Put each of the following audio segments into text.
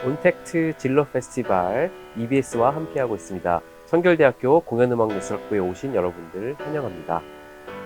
온택트 진로 페스티벌 EBS와 함께하고 있습니다. 성결대학교 공연음악예술학부에 오신 여러분들 환영합니다.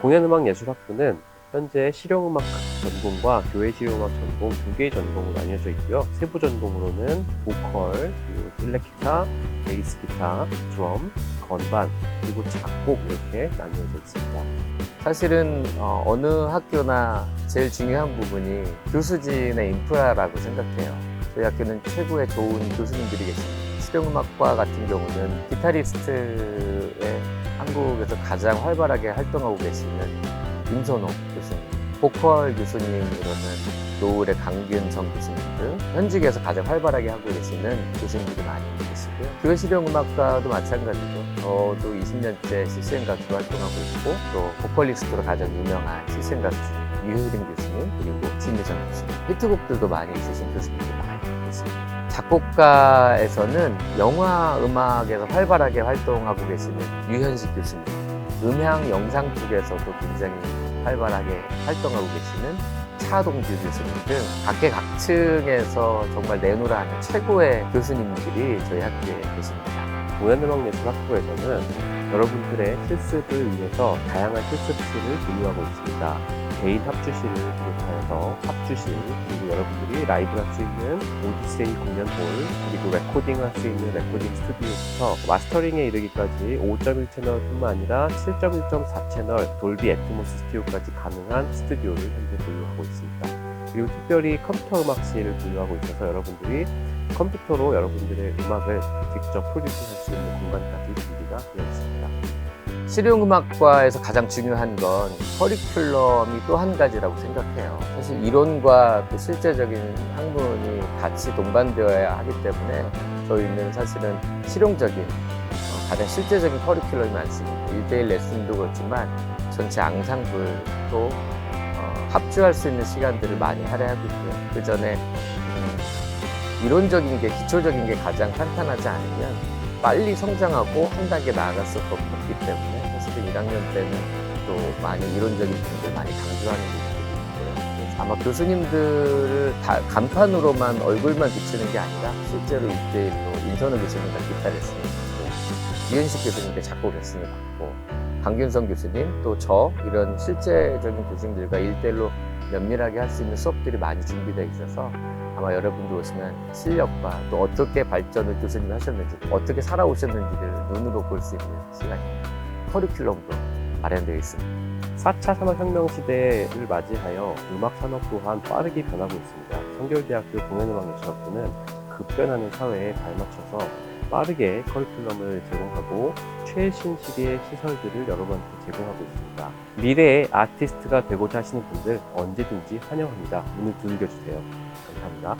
공연음악예술학부는 현재 실용음악 전공과 교회 실용음악 전공 두 개의 전공으로 나뉘어져 있고요. 세부 전공으로는 보컬, 그리고 일렉기타, 베이스 기타, 드럼, 건반, 그리고 작곡 이렇게 나뉘어져 있습니다. 사실은 어느 학교나 제일 중요한 부분이 교수진의 인프라라고 생각해요. 저희 학교는 최고의 좋은 교수님들이 계십니다. 실용음악과 같은 경우는 기타리스트의 한국에서 가장 활발하게 활동하고 계시는 임선호 교수님, 보컬 교수님으로는 노을의 강균성 교수님 등 현직에서 가장 활발하게 하고 계시는 교수님들이 많이 계시고요. 교회 실용음악과도 마찬가지죠. 저도 20년째 CCM 가수로 활동하고 있고, 또 보컬리스트로 가장 유명한 CCM 가수 유효림 교수님, 그리고 진미정 교수님, 히트곡들도 많이 있으신 교수님들이 많이 계십니다. 작곡가에서는 영화 음악에서 활발하게 활동하고 계시는 유현식 교수님, 음향 영상 쪽에서도 굉장히 활발하게 활동하고 계시는 차동규 교수님 등 각계각층에서 정말 내노라 하는 최고의 교수님들이 저희 학교에 계십니다. 공연음악예술학부에서는 여러분들의 실습을 위해서 다양한 실습실을 보유하고 있습니다. 개인 합주실을 비롯하여서 합주실, 그리고 여러분들이 라이브 할 수 있는 오디세이 공연홀, 그리고 레코딩 할 수 있는 레코딩 스튜디오부터 마스터링에 이르기까지 5.1채널뿐만 아니라 7.1.4 채널 돌비 애트모스 스튜디오까지 가능한 스튜디오를 현재 보유하고 있습니다. 그리고 특별히 컴퓨터 음악실을 보유하고 있어서 여러분들이 컴퓨터로 여러분들의 음악을 직접 프로듀싱할 수 있는 공간까지 준비가 되어 있습니다. 실용음악과에서 가장 중요한 건 커리큘럼이 또 한 가지라고 생각해요. 사실 이론과 또 실제적인 학문이 같이 동반되어야 하기 때문에 저희는 사실은 실용적인 가장 실제적인 커리큘럼이 많습니다. 1대1 레슨도 그렇지만 전체 앙상블도 합주할 수 있는 시간들을 많이 할애하고 있고요. 그 전에 이론적인 게, 기초적인 게 가장 탄탄하지 않으면 빨리 성장하고 한 단계 나아갈 수가 없기 때문에 사실은 1학년 때는 또 많이 이론적인 부분들 많이 강조하는 부분들이 있고요. 그래서 아마 교수님들을 다 간판으로만 얼굴만 비추는 게 아니라 실제로 1대1로 인선우 교수님과 기타 레슨을 받고, 유현식 교수님께 작곡 레슨을 받고, 강균성 교수님, 또 저 이런 실제적인 교수님들과 1대1로 면밀하게 할 수 있는 수업들이 많이 준비되어 있어서 아마 여러분들 오시면 실력과 또 어떻게 발전을 교수님이 하셨는지, 어떻게 살아오셨는지를 눈으로 볼 수 있는 시간입니다. 커리큘럼도 마련되어 있습니다. 4차 산업혁명 시대를 맞이하여 음악 산업 또한 빠르게 변하고 있습니다. 성결대학교 공연음악예술학부는 급변하는 사회에 발맞춰서 빠르게 커리큘럼을 제공하고 최신식의 시설들을 여러분한테 제공하고 있습니다. 미래의 아티스트가 되고자 하시는 분들 언제든지 환영합니다. 문을 두들겨주세요. 감사합니다.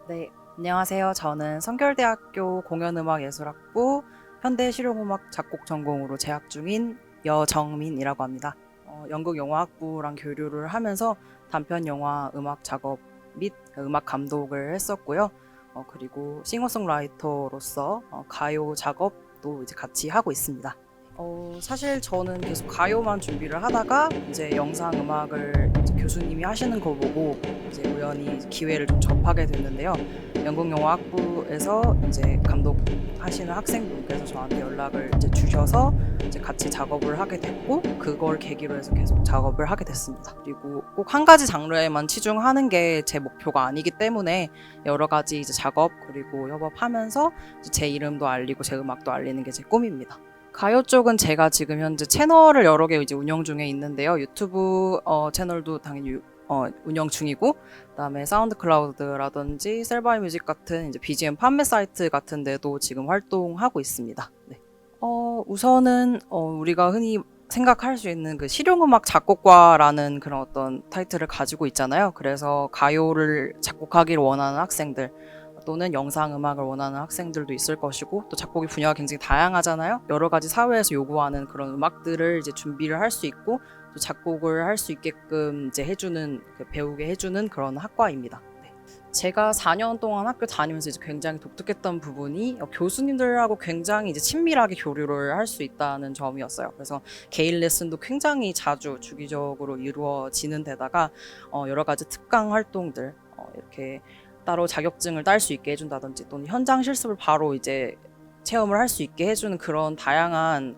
네, 안녕하세요. 저는 성결대학교 공연음악예술학부 현대실용음악 작곡 전공으로 재학 중인 여정민이라고 합니다. 연극영화학부랑 교류를 하면서 단편 영화 음악 작업 및 음악 감독을 했었고요. 그리고 싱어송라이터로서 가요 작업도 이제 같이 하고 있습니다. 사실 저는 계속 가요만 준비를 하다가 이제 영상 음악을 이제 교수님이 하시는 거 보고 이제 우연히 기회를 좀 접하게 됐는데요. 연극영화학부에서 이제 감독하시는 학생분께서 저한테 연락을 이제 주셔서 이제 같이 작업을 하게 됐고, 그걸 계기로 해서 계속 작업을 하게 됐습니다. 그리고 꼭 한 가지 장르에만 치중하는 게 제 목표가 아니기 때문에 여러 가지 이제 작업 그리고 협업하면서 이제 제 이름도 알리고 제 음악도 알리는 게 제 꿈입니다. 가요 쪽은 제가 지금 현재 채널을 여러 개 이제 운영 중에 있는데요. 유튜브 채널도 당연히 운영 중이고, 그다음에 사운드 클라우드라든지 셀바이뮤직 같은 이제 BGM 판매 사이트 같은 데도 지금 활동하고 있습니다. 네. 우선은 우리가 흔히 생각할 수 있는 그 실용음악 작곡과라는 그런 어떤 타이틀을 가지고 있잖아요. 그래서 가요를 작곡하기를 원하는 학생들, 또는 영상음악을 원하는 학생들도 있을 것이고, 또 작곡의 분야가 굉장히 다양하잖아요. 여러 가지 사회에서 요구하는 그런 음악들을 이제 준비를 할 수 있고, 또 작곡을 할 수 있게끔 이제 배우게 해주는 그런 학과입니다. 네. 제가 4년 동안 학교 다니면서 이제 굉장히 독특했던 부분이 교수님들하고 굉장히 이제 친밀하게 교류를 할 수 있다는 점이었어요. 그래서 개인 레슨도 굉장히 자주 주기적으로 이루어지는 데다가 여러 가지 특강 활동들 이렇게 따로 자격증을 딸 수 있게 해준다든지 또는 현장 실습을 바로 이제 체험을 할 수 있게 해주는 그런 다양한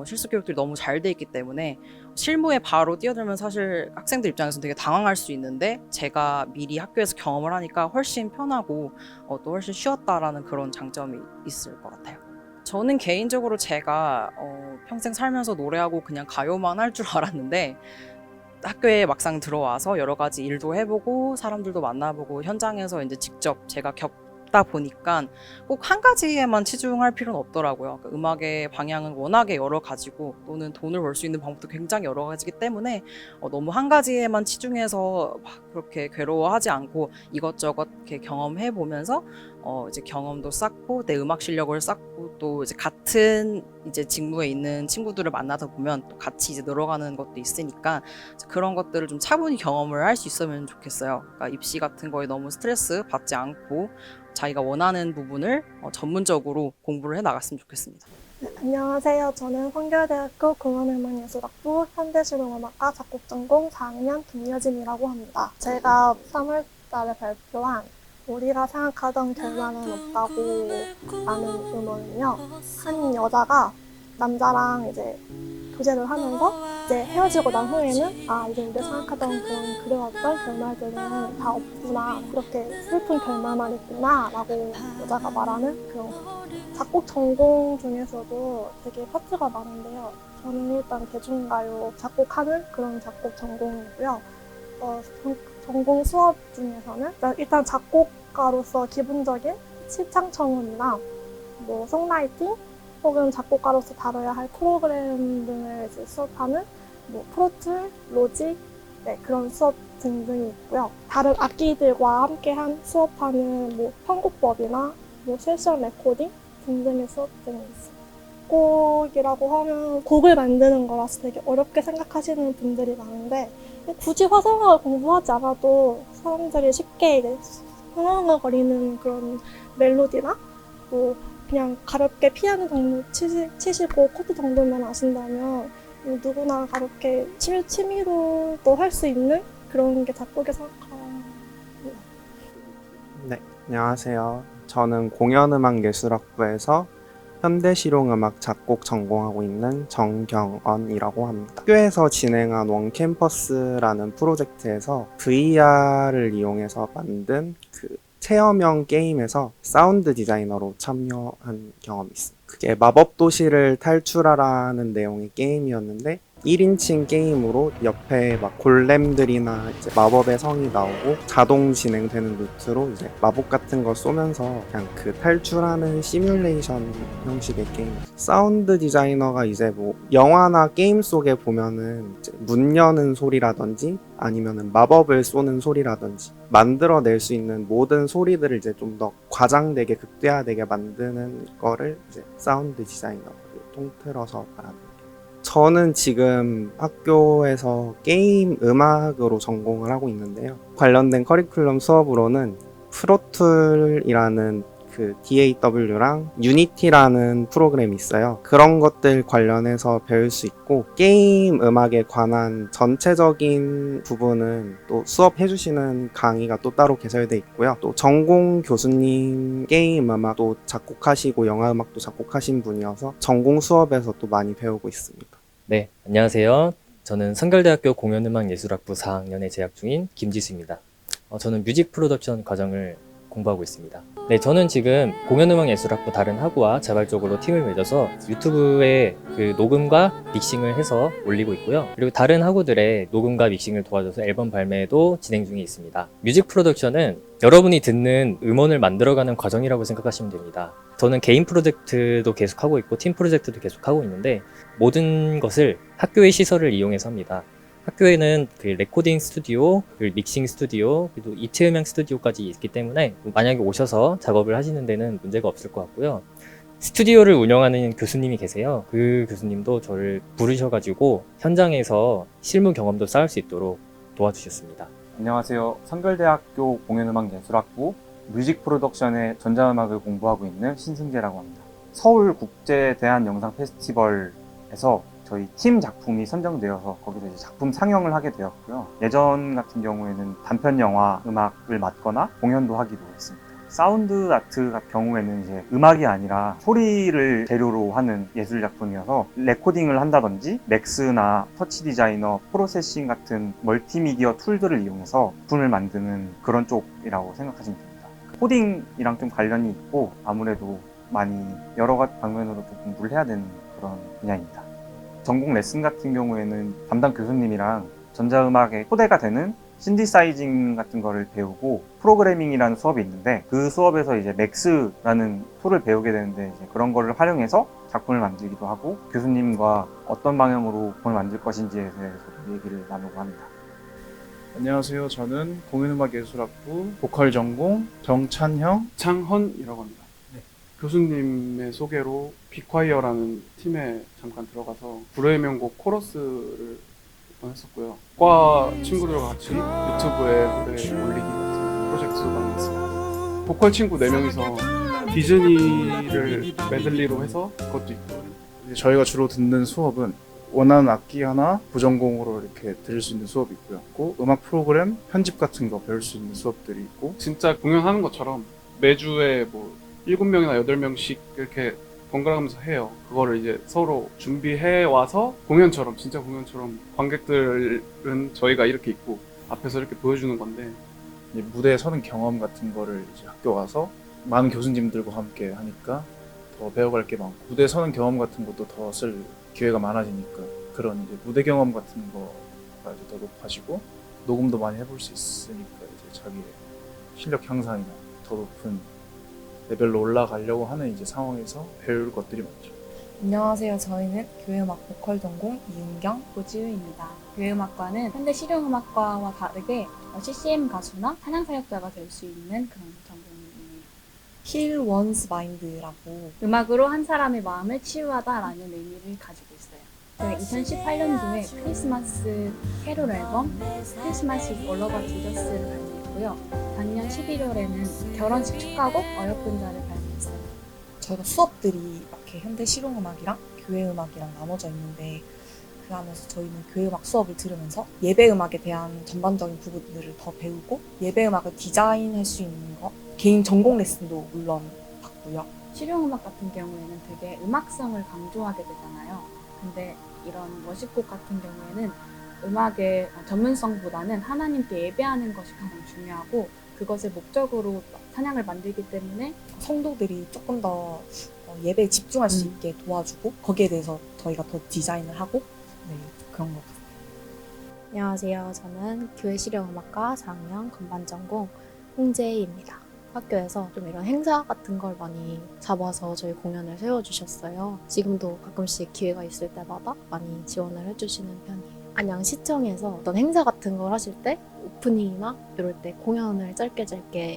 실습 교육들이 너무 잘 돼 있기 때문에 실무에 바로 뛰어들면 사실 학생들 입장에서는 되게 당황할 수 있는데 제가 미리 학교에서 경험을 하니까 훨씬 편하고 또 훨씬 쉬웠다라는 그런 장점이 있을 것 같아요. 저는 개인적으로 제가 평생 살면서 노래하고 그냥 가요만 할 줄 알았는데 학교에 막상 들어와서 여러 가지 일도 해보고 사람들도 만나보고 현장에서 이제 직접 제가 겪다 보니까 꼭 한 가지에만 치중할 필요는 없더라고요. 그러니까 음악의 방향은 워낙에 여러 가지고 또는 돈을 벌 수 있는 방법도 굉장히 여러 가지기 때문에 너무 한 가지에만 치중해서 막 그렇게 괴로워하지 않고 이것저것 이렇게 경험해 보면서 이제 경험도 쌓고 내 음악 실력을 쌓고 또 이제 같은 이제 직무에 있는 친구들을 만나다 보면 또 같이 이제 늘어가는 것도 있으니까 그런 것들을 좀 차분히 경험을 할 수 있으면 좋겠어요. 그러니까 입시 같은 거에 너무 스트레스 받지 않고 자기가 원하는 부분을 전문적으로 공부를 해 나갔으면 좋겠습니다. 네, 안녕하세요. 저는 성결대학교 공연음악예술학부 현대실용음악과 작곡전공 4학년 김여진이라고 합니다. 제가 3월 달에 발표한 우리가 생각하던 결말은 없다고 라는 음원은요. 한 여자가 남자랑 이제 교제를 하면서 이제 헤어지고 난 후에는 이제 우리가 생각하던 그런 그려왔던 결말들은 다 없구나. 그렇게 슬픈 결말만 있구나 라고 여자가 말하는 그런 거. 작곡 전공 중에서도 되게 파트가 많은데요. 저는 일단 대중가요 작곡하는 그런 작곡 전공이고요. 전공 수업 중에서는 일단 작곡가로서 기본적인 시창 청음이나 뭐 송라이팅 혹은 작곡가로서 다뤄야 할 프로그램 등을 이제 수업하는 뭐 프로툴, 로직 그런 수업 등등이 있고요. 다른 악기들과 함께한 수업하는 뭐 편곡법이나 뭐 세션 레코딩 등등의 수업 등이 있어요. 작곡이라고 하면 곡을 만드는 거라서 되게 어렵게 생각하시는 분들이 많은데 굳이 화성학을 공부하지 않아도 사람들이 쉽게 이제 흥얼흥얼거리는 그런 멜로디나 뭐 그냥 가볍게 피아노 정도 치시고 코드 정도만 아신다면 누구나 가볍게 취미로도 할 수 있는 그런 게 작곡에 생각합니다. 네, 안녕하세요. 저는 공연음악예술학부에서 현대실용음악 작곡 전공하고 있는 정경언이라고 합니다. 학교에서 진행한 원캠퍼스라는 프로젝트에서 VR을 이용해서 만든 그 체험형 게임에서 사운드 디자이너로 참여한 경험이 있어요. 그게 마법도시를 탈출하라는 내용의 게임이었는데 1인칭 게임으로 옆에 막 골렘들이나 이제 마법의 성이 나오고 자동 진행되는 루트로 이제 마법 같은 거 쏘면서 그냥 그 탈출하는 시뮬레이션 형식의 게임. 사운드 디자이너가 이제 뭐 영화나 게임 속에 보면은 이제 문 여는 소리라든지 아니면은 마법을 쏘는 소리라든지 만들어낼 수 있는 모든 소리들을 이제 좀 더 과장되게 극대화되게 만드는 거를 이제 사운드 디자이너를 통틀어서 말하는 거예요. 저는 지금 학교에서 게임 음악으로 전공을 하고 있는데요. 관련된 커리큘럼 수업으로는 프로툴이라는 그 DAW랑 유니티라는 프로그램이 있어요. 그런 것들 관련해서 배울 수 있고 게임 음악에 관한 전체적인 부분은 또 수업해 주시는 강의가 또 따로 개설돼 있고요. 또 전공 교수님 게임 음악도 작곡하시고 영화 음악도 작곡하신 분이어서 전공 수업에서 또 많이 배우고 있습니다. 네, 안녕하세요. 저는 성결대학교 공연음악예술학부 4학년에 재학 중인 김지수입니다. 저는 뮤직 프로덕션 과정을 공부하고 있습니다. 네, 저는 지금 공연음악예술학부 다른 학우와 자발적으로 팀을 맺어서 유튜브에 그 녹음과 믹싱을 해서 올리고 있고요. 그리고 다른 학우들의 녹음과 믹싱을 도와줘서 앨범 발매도 진행 중에 있습니다. 뮤직 프로덕션은 여러분이 듣는 음원을 만들어가는 과정이라고 생각하시면 됩니다. 저는 개인 프로젝트도 계속하고 있고 팀 프로젝트도 계속하고 있는데 모든 것을 학교의 시설을 이용해서 합니다. 학교에는 그 레코딩 스튜디오, 그리고 믹싱 스튜디오, 그리고 입체 음향 스튜디오까지 있기 때문에 만약에 오셔서 작업을 하시는 데는 문제가 없을 것 같고요. 스튜디오를 운영하는 교수님이 계세요. 그 교수님도 저를 부르셔가지고 현장에서 실무 경험도 쌓을 수 있도록 도와주셨습니다. 안녕하세요. 성결대학교 공연음악예술학부 뮤직 프로덕션의 전자음악을 공부하고 있는 신승재라고 합니다. 서울국제대한영상 페스티벌에서 저희 팀 작품이 선정되어서 거기서 이제 작품 상영을 하게 되었고요. 예전 같은 경우에는 단편 영화 음악을 맡거나 공연도 하기도 했습니다. 사운드 아트 같은 경우에는 이제 음악이 아니라 소리를 재료로 하는 예술 작품이어서 레코딩을 한다든지 맥스나 터치 디자이너, 프로세싱 같은 멀티미디어 툴들을 이용해서 작품을 만드는 그런 쪽이라고 생각하시면 됩니다. 코딩이랑 좀 관련이 있고 아무래도 많이 여러 가지 방면으로 좀 공부를 해야 되는 그런 분야입니다. 전공 레슨 같은 경우에는 담당 교수님이랑 전자음악에 토대가 되는 신디사이징 같은 거를 배우고 프로그래밍이라는 수업이 있는데 그 수업에서 이제 맥스라는 툴을 배우게 되는데 이제 그런 거를 활용해서 작품을 만들기도 하고 교수님과 어떤 방향으로 작품을 만들 것인지에 대해서 얘기를 나누고 합니다. 안녕하세요. 저는 공연음악예술학부 보컬 전공 정찬형, 장헌이라고 합니다. 교수님의 소개로 빅콰이어라는 팀에 잠깐 들어가서 불후의 명곡 코러스를 했었고요. 과 친구들과 같이 유튜브에 노래 올리기 같은 프로젝트도 많이 했습니다. 보컬 친구 4명이서 디즈니를 메들리로 해서 그것도 있고, 이제 저희가 주로 듣는 수업은 원하는 악기 하나 부전공으로 이렇게 들을 수 있는 수업이 있고요. 또 음악 프로그램 편집 같은 거 배울 수 있는 수업들이 있고, 진짜 공연하는 것처럼 매주에 뭐 7명이나 8명씩 이렇게 번갈아가면서 해요. 그거를 이제 서로 준비해 와서 공연처럼, 진짜 공연처럼 관객들은 저희가 이렇게 있고 앞에서 이렇게 보여주는 건데, 이제 무대에 서는 경험 같은 거를 이제 학교 와서 많은 교수님들과 함께 하니까 더 배워갈 게 많고, 무대에 서는 경험 같은 것도 더 쓸 기회가 많아지니까 그런 이제 무대 경험 같은 거가 이제 더 높아지고 녹음도 많이 해볼 수 있으니까 이제 자기의 실력 향상이나 더 높은 레벨로 올라가려고 하는 이제 상황에서 배울 것들이 많죠. 안녕하세요. 저희는 교회음악 보컬 전공 이은경, 고지우입니다. 교회음악과는 현대 실용음악과와 다르게 CCM 가수나 찬양 사역자가 될 수 있는 그런 전공이에요. Heal One's Mind라고 음악으로 한 사람의 마음을 치유하다라는 의미를 가지고 있어요. 저희 2018년도에 크리스마스 캐롤 앨범 크리스마스 All About Jesus를 발매했고요. 작년 11월에는 결혼식 축가곡 어여쁜 자를 발매했어요. 저희가 수업들이 이렇게 현대 실용음악이랑 교회음악이랑 나눠져 있는데 그 안에서 저희는 교회음악 수업을 들으면서 예배음악에 대한 전반적인 부분들을 더 배우고 예배음악을 디자인할 수 있는 거 개인 전공 레슨도 물론 받고요. 실용음악 같은 경우에는 되게 음악성을 강조하게 되잖아요. 근데 이런 워십곡 같은 경우에는 음악의 전문성보다는 하나님께 예배하는 것이 가장 중요하고 그것을 목적으로 찬양을 만들기 때문에 성도들이 조금 더 예배에 집중할 수 있게 도와주고 거기에 대해서 저희가 더 디자인을 하고 네, 그런 것 같아요. 안녕하세요. 저는 교회 실용음악과 4학년 건반 전공 홍재희입니다. 학교에서 좀 이런 행사 같은 걸 많이 잡아서 저희 공연을 세워주셨어요. 지금도 가끔씩 기회가 있을 때마다 많이 지원을 해주시는 편이에요. 안양시청에서 어떤 행사 같은 걸 하실 때 오프닝이나 이럴 때 공연을 짧게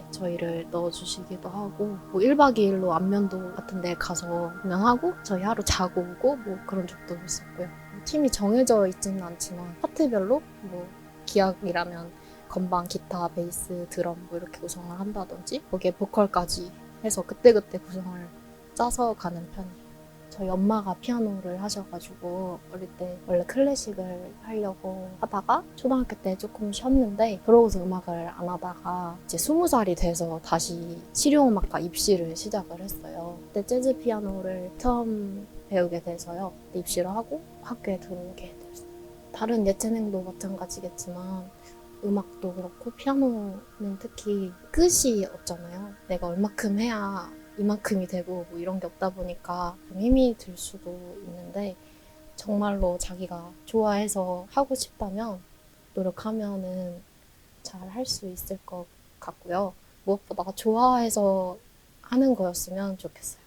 저희를 넣어주시기도 하고 뭐 1박 2일로 안면도 같은 데 가서 공연하고 저희 하루 자고 오고 뭐 그런 적도 있었고요. 팀이 정해져 있지는 않지만 파트별로 뭐 기악이라면 건반, 기타, 베이스, 드럼 뭐 이렇게 구성을 한다든지 거기에 보컬까지 해서 그때그때 구성을 짜서 가는 편이에요. 저희 엄마가 피아노를 하셔가지고 어릴 때 원래 클래식을 하려고 하다가 초등학교 때 조금 쉬었는데 그러고서 음악을 안 하다가 이제 20살이 돼서 다시 실용음악과 입시를 시작을 했어요. 그때 재즈 피아노를 처음 배우게 돼서요. 그때 입시를 하고 학교에 들어오게 됐어요. 다른 예체능도 마찬가지겠지만 음악도 그렇고 피아노는 특히 끝이 없잖아요. 내가 얼마큼 해야 이만큼이 되고 뭐 이런 게 없다 보니까 좀 힘이 들 수도 있는데 정말로 자기가 좋아해서 하고 싶다면 노력하면은 잘 할 수 있을 것 같고요. 무엇보다 좋아해서 하는 거였으면 좋겠어요.